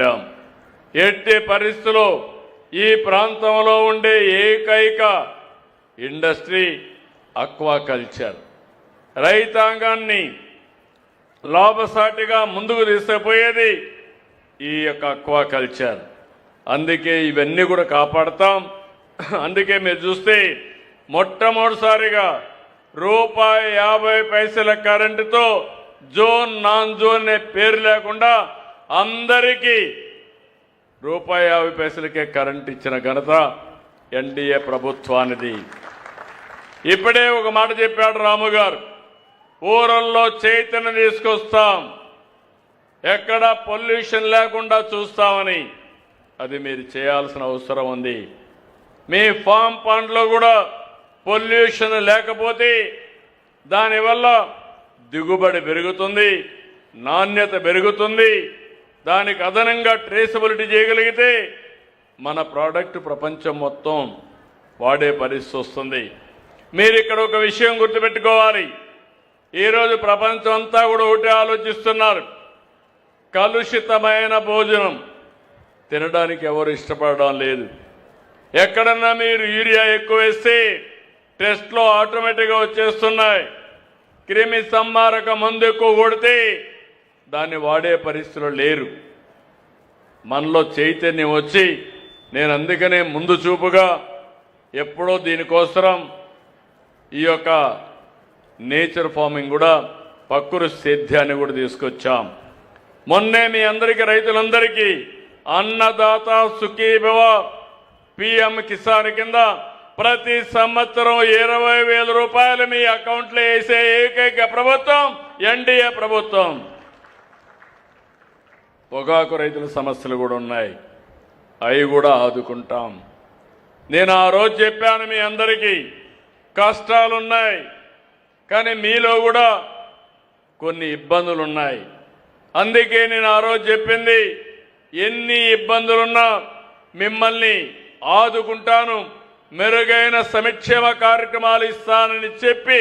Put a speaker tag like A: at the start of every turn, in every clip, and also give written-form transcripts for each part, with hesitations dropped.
A: మాట్లాడాం. ఎట్టి పరిస్థితుల్లో ఈ ప్రాంతంలో ఉండే ఏకైక ఇండస్ట్రీ అక్వాకల్చర్. రైతాంగాన్ని లాభసాటిగా ముందుకు తీసుకుపోయేది ఈ యొక్క అక్వాకల్చర్. అందుకే ఇవన్నీ కూడా కాపాడతాం. అందుకే మీరు చూస్తే మొట్టమొదటిసారిగా ₹50 కరెంటుతో జోన్ నాన్ జోన్ అనే పేరు లేకుండా అందరికీ ₹50 కరెంట్ ఇచ్చిన ఘనత ఎన్డీఏ ప్రభుత్వానిది. ఇప్పుడే ఒక మాట చెప్పాడు రాము గారు, ఊరల్లో చైతన్యం తీసుకొస్తాం, ఎక్కడ పొల్యూషన్ లేకుండా చూస్తామని. అది మీరు చేయాల్సిన అవసరం ఉంది. మీ ఫామ్ పండ్లో కూడా పొల్యూషన్ లేకపోతే దానివల్ల దిగుబడి పెరుగుతుంది, నాణ్యత పెరుగుతుంది. దానికి అదనంగా ట్రేసబిలిటీ చేయగలిగితే మన ప్రోడక్ట్ ప్రపంచం మొత్తం వాడే పరిస్థితి వస్తుంది. మీరు ఇక్కడ ఒక విషయం గుర్తుపెట్టుకోవాలి. ఈరోజు ప్రపంచం అంతా కూడా ఒకటే ఆలోచిస్తున్నారు, కలుషితమైన భోజనం తినడానికి ఎవరు ఇష్టపడడం లేదు. ఎక్కడన్నా మీరు యూరియా ఎక్కువ వేస్తే టెస్ట్లో ఆటోమేటిక్గా వచ్చేస్తున్నాయి. క్రిమి సంహారక మందు ఎక్కువ కొడితే దాన్ని వాడే పరిస్థితులు లేరు. మనలో చైతన్యం వచ్చి, నేను అందుకనే ముందు చూపుగా ఎప్పుడో దీనికోసం ఈ యొక్క నేచర్ ఫార్మింగ్ కూడా ప్రకృతి సేద్యాన్ని కూడా తీసుకొచ్చాం. మొన్నే మీ అందరికీ రైతులందరికీ అన్నదాత సుఖీభవ పిఎం కిసాన్ కింద ప్రతి సంవత్సరం ₹20,000 మీ అకౌంట్లో వేసే ఏకైక ప్రభుత్వం ఎన్డీఏ ప్రభుత్వం. పొగాకు రైతుల సమస్యలు కూడా ఉన్నాయి, అవి కూడా ఆదుకుంటాం. నేను ఆ రోజు చెప్పాను మీ అందరికీ, కష్టాలున్నాయి కానీ మీలో కూడా కొన్ని ఇబ్బందులు ఉన్నాయి. అందుకే నేను ఆ రోజు చెప్పింది, ఎన్ని ఇబ్బందులున్నా మిమ్మల్ని ఆదుకుంటాను, మెరుగైన సంక్షేమ కార్యక్రమాలు ఇస్తానని చెప్పి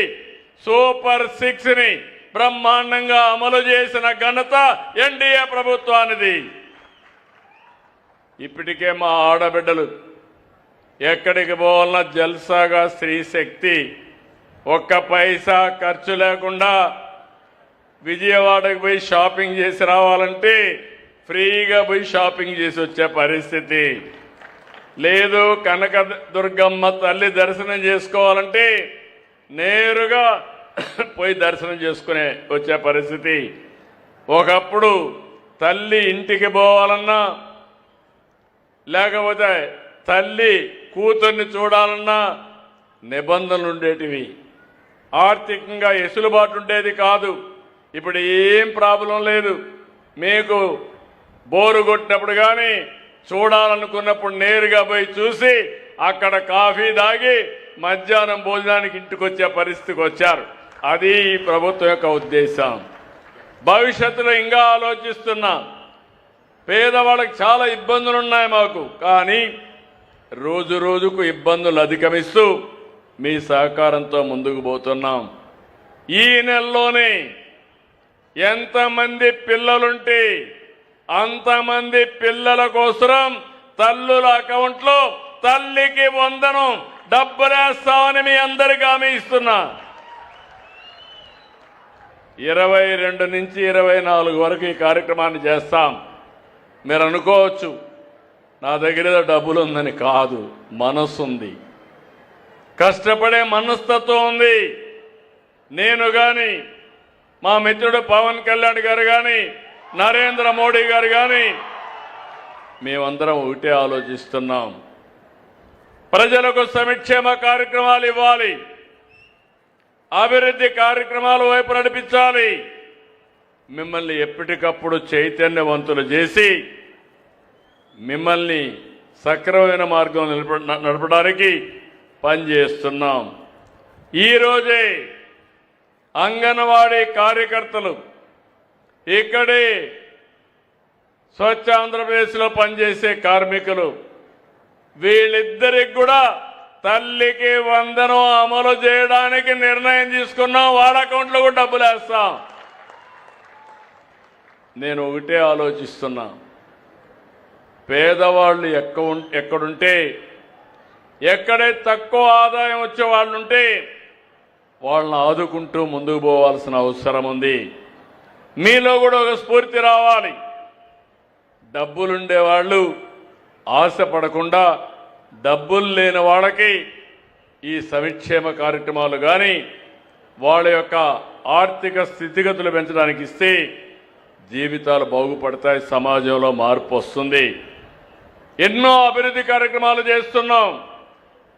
A: సూపర్ 6ని బ్రహ్మాండంగా అమలు చేసిన ఘనత ఎన్డీఏ ప్రభుత్వానిది. ఇప్పటికే మా ఆడబిడ్డలు ఎక్కడికి పోవాలన్నా జల్సాగా స్త్రీ శక్తి, ఒక్క పైసా ఖర్చు లేకుండా విజయవాడకు పోయి షాపింగ్ చేసి రావాలంటే ఫ్రీగా పోయి షాపింగ్ చేసి వచ్చే పరిస్థితి లేదు. కనకదుర్గమ్మ తల్లి దర్శనం చేసుకోవాలంటే నేరుగా పోయి దర్శనం చేసుకునే వచ్చే పరిస్థితి. ఒకప్పుడు తల్లి ఇంటికి పోవాలన్నా లేకపోతే తల్లి కూతుర్ని చూడాలన్నా నిబంధనలు ఉండేటివి, ఆర్థికంగా ఎసులుబాటు ఉండేది కాదు. ఇప్పుడు ఏం ప్రాబ్లం లేదు. మీకు బోరు కొట్టినప్పుడు కానీ చూడాలనుకున్నప్పుడు నేరుగా పోయి చూసి అక్కడ కాఫీ తాగి మధ్యాహ్నం భోజనానికి ఇంటికి వచ్చే పరిస్థితికి వచ్చారు. అది ఈ ప్రభుత్వం యొక్క ఉద్దేశం. భవిష్యత్తులో ఇంకా ఆలోచిస్తున్నా, పేదవాళ్ళకి చాలా ఇబ్బందులు ఉన్నాయి మాకు, కానీ రోజు రోజుకు ఇబ్బందులు అధిగమిస్తూ మీ సహకారంతో ముందుకు పోతున్నాం. ఈ నెలలోనే ఎంతమంది పిల్లలుంటే అంతమంది పిల్లల కోసం తల్లుల అకౌంట్లో తల్లికి 100 డబ్బులేస్తామని మీ అందరికీ హామీ ఇస్తున్నా. 22 నుంచి 24 వరకు ఈ కార్యక్రమాన్ని చేస్తాం. మీరు అనుకోవచ్చు నా దగ్గర డబ్బులు ఉందని. కాదు, మనసు ఉంది, కష్టపడే మనస్తత్వం ఉంది. నేను కానీ, మా మిత్రుడు పవన్ కళ్యాణ్ గారు కానీ, నరేంద్ర మోడీ గారు కానీ మేమందరం ఒకటే ఆలోచిస్తున్నాం. ప్రజలకు సంక్షేమ కార్యక్రమాలు ఇవ్వాలి, అభివృద్ధి కార్యక్రమాల వైపు నడిపించాలి. మిమ్మల్ని ఎప్పటికప్పుడు చైతన్యవంతులు చేసి మిమ్మల్ని సక్రమమైన మార్గం నడపడానికి పనిచేస్తున్నాం. ఈరోజే అంగన్వాడీ కార్యకర్తలు ఇక్కడే స్వచ్ఛ ఆంధ్రప్రదేశ్లో పనిచేసే కార్మికులు వీళ్ళిద్దరికి కూడా తల్లికి 100 అమలు చేయడానికి నిర్ణయం తీసుకున్నాం. వాళ్ళ అకౌంట్లో కూడా డబ్బులు వేస్తాం. నేను ఒకటే ఆలోచిస్తున్నా, పేదవాళ్ళు ఎక్కడుంటే, ఎక్కడే తక్కువ ఆదాయం వచ్చే వాళ్ళుంటే వాళ్ళని ఆదుకుంటూ ముందుకు పోవాల్సిన అవసరం ఉంది. మీలో కూడా ఒక స్ఫూర్తి రావాలి. డబ్బులుండేవాళ్ళు ఆశపడకుండా డబ్బులు లేని వాళ్ళకి ఈ సంక్షేమ కార్యక్రమాలు కానీ వాళ్ళ యొక్క ఆర్థిక స్థితిగతులు పెంచడానికి ఇస్తే జీవితాలు బాగుపడతాయి, సమాజంలో మార్పు వస్తుంది. ఎన్నో అభివృద్ధి కార్యక్రమాలు చేస్తున్నాం.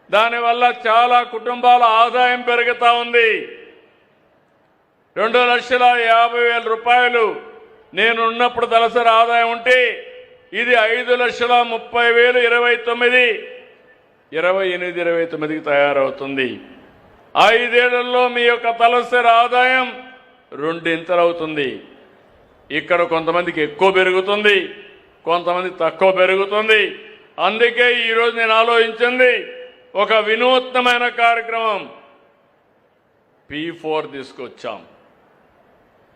A: దానివల్ల చాలా కుటుంబాల ఆదాయం పెరుగుతూ ఉంది. 2,50,000 రూపాయలు నేను ఉన్నప్పుడు తలసరి ఆదాయం ఉంటే ఇది 5,30,000 28 తయారవుతుంది. 5 ఏళ్లలో మీ యొక్క తలసరి ఆదాయం 2 ఇంతలవుతుంది. ఇక్కడ కొంతమందికి ఎక్కువ పెరుగుతుంది, కొంతమంది తక్కువ పెరుగుతుంది. అందుకే ఈరోజు నేను ఆలోచించింది ఒక వినూత్నమైన కార్యక్రమం P4 తీసుకొచ్చాం.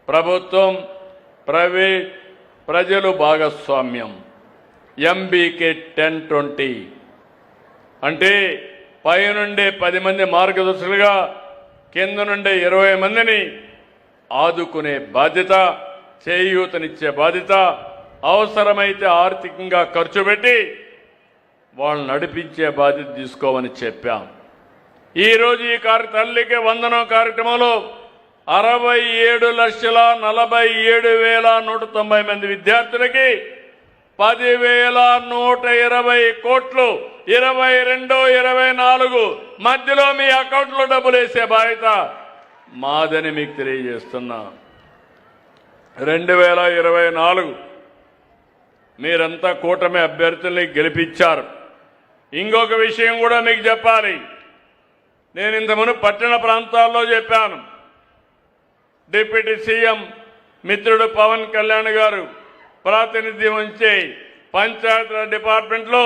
A: ప్రభుత్వం, ప్రైవేట్, ప్రజలు భాగస్వామ్యం. MBK 10-20 అంటే పైనుండే 10 మంది మార్గదర్శకులుగా కింద నుండే 20 మందిని ఆదుకునే బాధ్యత, చేయూతనిచ్చే బాధ్యత, అవసరమైతే ఆర్థికంగా ఖర్చు పెట్టి వాళ్ళని నడిపించే బాధ్యత తీసుకోమని చెప్పాం. ఈరోజు ఈ తల్లికి వందనం కార్యక్రమంలో 67,47,190 మంది విద్యార్థులకి 10,120 కోట్లు 22-24 మధ్యలో మీ అకౌంట్లో డబ్బులు వేసే బాధ్యత మాదని మీకు తెలియజేస్తున్నా. 2024 మీరంతా కూటమి అభ్యర్థుల్ని గెలిపించారు. ఇంకొక విషయం కూడా మీకు చెప్పాలి. నేను ఇంతకుముందు పట్టణ ప్రాంతాల్లో చెప్పాను. డిప్యూటీ సీఎం మిత్రుడు పవన్ కళ్యాణ్ గారు ప్రాతినిధ్యం వహించే పంచాయతీరాజ్ డిపార్ట్మెంట్లో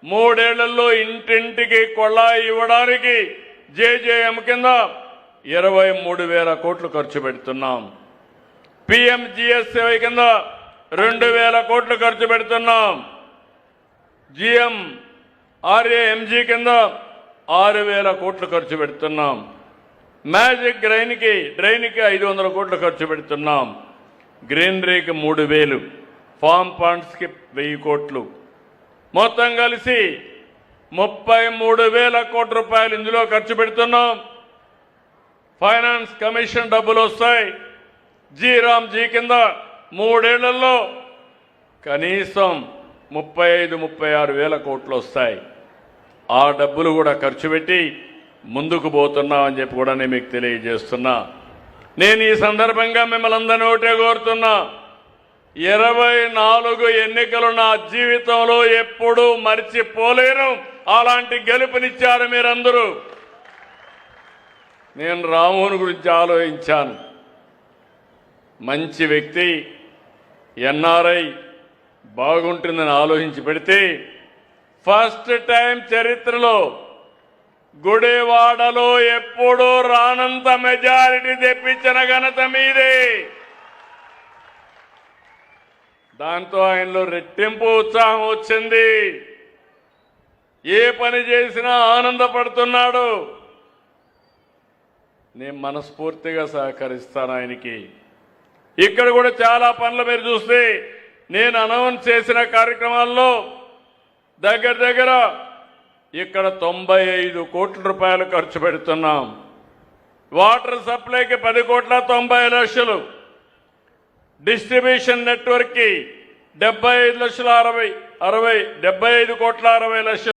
A: 3 ఏళ్లలో ఇంటింటికి కొళాయి ఇవ్వడానికి జేజేఎం కింద 23,000 కోట్లు ఖర్చు పెడుతున్నాం. PMGSY కింద 2,000 కోట్లు ఖర్చు పెడుతున్నాం. GMRAMG కింద 6,000 కోట్లు ఖర్చు పెడుతున్నాం. మ్యాజిక్ డ్రైన్కి 500 కోట్లు ఖర్చు పెడుతున్నాం. గ్రీనరీకి 3,000, ఫామ్ పాండ్స్కి 1,000 కోట్లు, మొత్తం కలిసి 33,000 కోట్ల రూపాయలు ఇందులో ఖర్చు పెడుతున్నాం. ఫైనాన్స్ కమిషన్ డబ్బులు వస్తాయి. జీరామ్జీ కింద 3 ఏళ్లలో కనీసం 35-36 కోట్లు వస్తాయి. ఆ డబ్బులు కూడా ఖర్చు పెట్టి ముందుకు పోతున్నామని చెప్పి కూడా నేను మీకు తెలియజేస్తున్నా. నేను ఈ సందర్భంగా మిమ్మల్ని అందరినీ ఒకటే కోరుతున్నా, 24 ఎన్నికలు నా జీవితంలో ఎప్పుడూ మర్చిపోలేను. అలాంటి గెలుపునిచ్చారు మీరందరూ. నేను రామోహన్ గురించి ఆలోచించాను. మంచి వ్యక్తి, NRI, బాగుంటుందని ఆలోచించి పెడితే ఫస్ట్ టైం చరిత్రలో గుడివాడలో ఎప్పుడూ రానంత మెజారిటీ తెప్పించిన ఘనత మీదే. దాంతో ఆయనలో రెట్టింపు ఉత్సాహం వచ్చింది. ఏ పని చేసినా ఆనందపడుతున్నాడు. నేను మనస్ఫూర్తిగా సహకరిస్తాను ఆయనకి. ఇక్కడ కూడా చాలా పనులు మీరు చూస్తే నేను అనౌన్స్ చేసిన కార్యక్రమాల్లో దగ్గర ఇక్కడ 95 కోట్ల రూపాయలు ఖర్చు పెడుతున్నాం. Water సప్లైకి 10,90,00,000, distribution నెట్వర్క్కి 75,60,000, 75,60,00,000